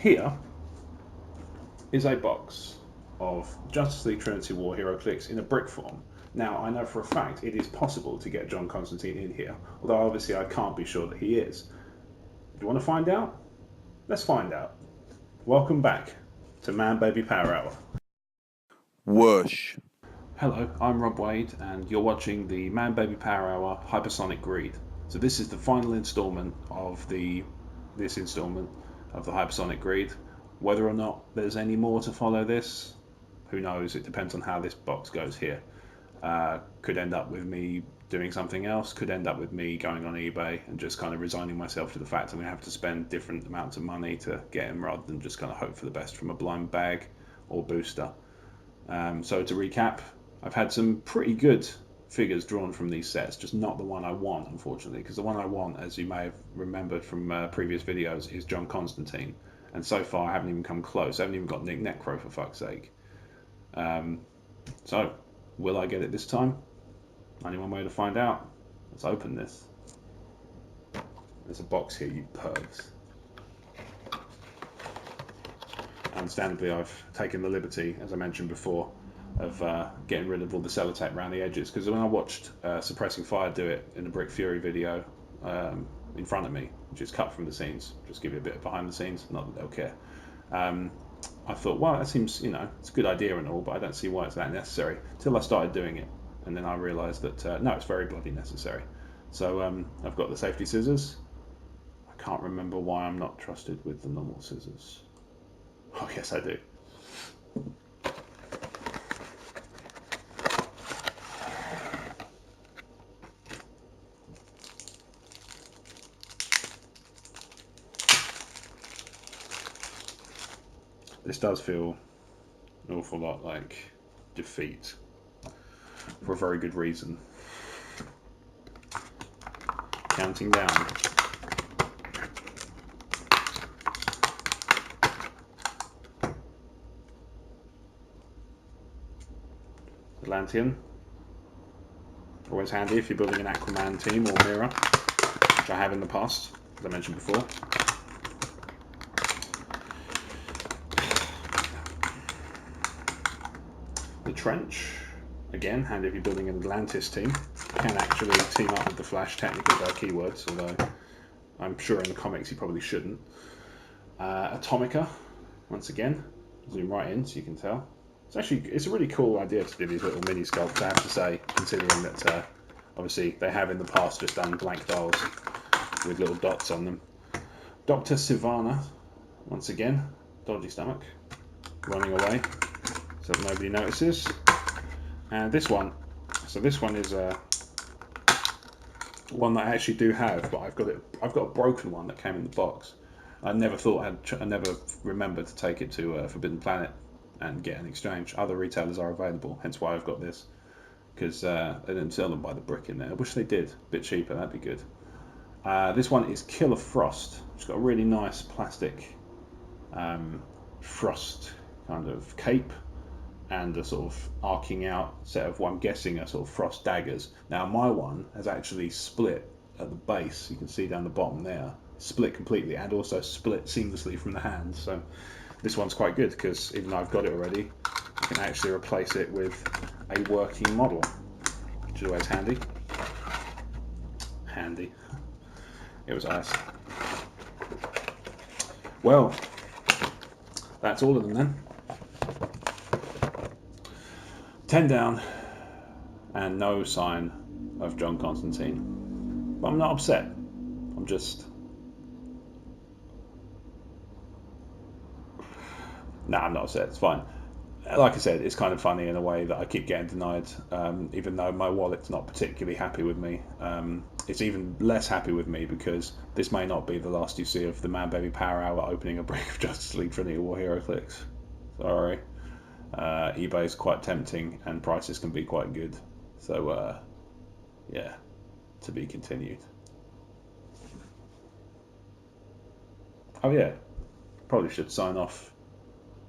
Here is a box of Justice League Trinity War Heroclix in a brick form. Now, I know for a fact it is possible to get John Constantine in here, although obviously I can't be sure that he is. Do you want to find out? Let's find out. Welcome back to Man Baby Power Hour. Whoosh. Hello, I'm Rob Wade, and you're watching the Man Baby Power Hour HyperSonic Greed. So this is the final installment of this installment of the HyperSonic Greed. Whether or not there's any more to follow this, who knows? It depends on how this box goes here. Could end up with me doing something else, could end up with me going on eBay and just kind of resigning myself to the fact I'm going to have to spend different amounts of money to get him rather than just kind of hope for the best from a blind bag or booster. So to recap, I've had some pretty good figures drawn from these sets, just not the one I want, unfortunately, because the one I want, as you may have remembered from previous videos, is John Constantine. And so far I haven't even come close. I haven't even got Nick Necro, for fuck's sake. So, will I get it this time? Only one way to find out. Let's open this. There's a box here, you pervs. Understandably, I've taken the liberty, as I mentioned before, of getting rid of all the sellotape around the edges, because when I watched Suppressing Fire do it in a Brick Fury video in front of me, which is cut from the scenes, just give you a bit of behind the scenes, not that they'll care. I thought, well, that seems, it's a good idea and all, but I don't see why it's that necessary, till I started doing it, and then I realised that, no, it's very bloody necessary. So I've got the safety scissors. I can't remember why I'm not trusted with the normal scissors. Oh, yes, I do. This does feel an awful lot like defeat, for a very good reason. Counting down. Atlantean. Always handy if you're building an Aquaman team or mirror, which I have in the past, as I mentioned before. The Trench, again, handy if you're building an Atlantis team. Can actually team up with the Flash technically by keywords, although I'm sure in the comics he probably shouldn't. Atomica, once again, zoom right in so you can tell. It's a really cool idea to do these little mini sculpts, I have to say, considering that obviously they have in the past just done blank dolls with little dots on them. Dr. Sivana, once again, dodgy stomach, running away so that nobody notices. And this one, so this one is one that I actually do have, but I've got a broken one that came in the box. I never remembered to take it to Forbidden Planet and get an exchange. Other retailers are available, hence why I've got this, because they didn't sell them by the brick in there. I wish they did, a bit cheaper, that'd be good. This one is Killer Frost. It's got a really nice plastic frost kind of cape and a sort of arcing out set of what I'm guessing are sort of frost daggers. Now my one has actually split at the base, you can see down the bottom there, split completely and also split seamlessly from the hand. So this one's quite good because even though I've got it already, I can actually replace it with a working model, which is always handy. Handy. It was nice. Well, that's all of them then. 10 down and no sign of John Constantine. But I'm not upset. I'm just... Nah, I'm not upset. It's fine. Like I said, it's kind of funny in a way that I keep getting denied, even though my wallet's not particularly happy with me. It's even less happy with me because this may not be the last you see of the Man Baby Power Hour opening a brick of Justice League Trinity War Heroclix. Sorry. eBay is quite tempting and prices can be quite good. So, yeah, to be continued. Oh yeah, probably should sign off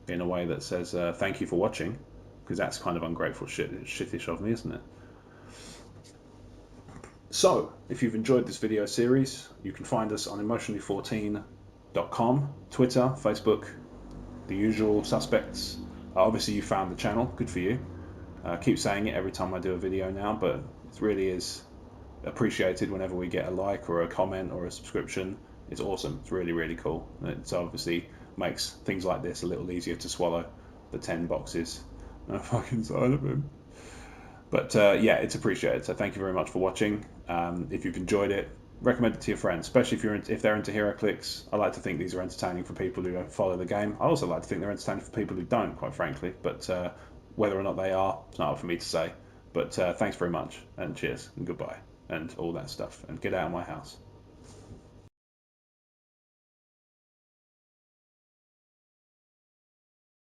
in a way that says thank you for watching, because that's kind of ungrateful shittish of me, isn't it? So, if you've enjoyed this video series, you can find us on Emotionally 14 Twitter, Facebook, the usual suspects. Obviously, you found the channel. Good for you. I keep saying it every time I do a video now, but it really is appreciated whenever we get a like or a comment or a subscription. It's awesome. It's really, really cool. It obviously makes things like this a little easier to swallow. The 10 boxes. No fucking side of him. But yeah, it's appreciated. So thank you very much for watching. If you've enjoyed it, recommend it to your friends, especially if they're into Heroclix. I like to think these are entertaining for people who follow the game. I also like to think they're entertaining for people who don't, quite frankly. But whether or not they are, it's not up for me to say. But thanks very much, and cheers, and goodbye, and all that stuff. And get out of my house.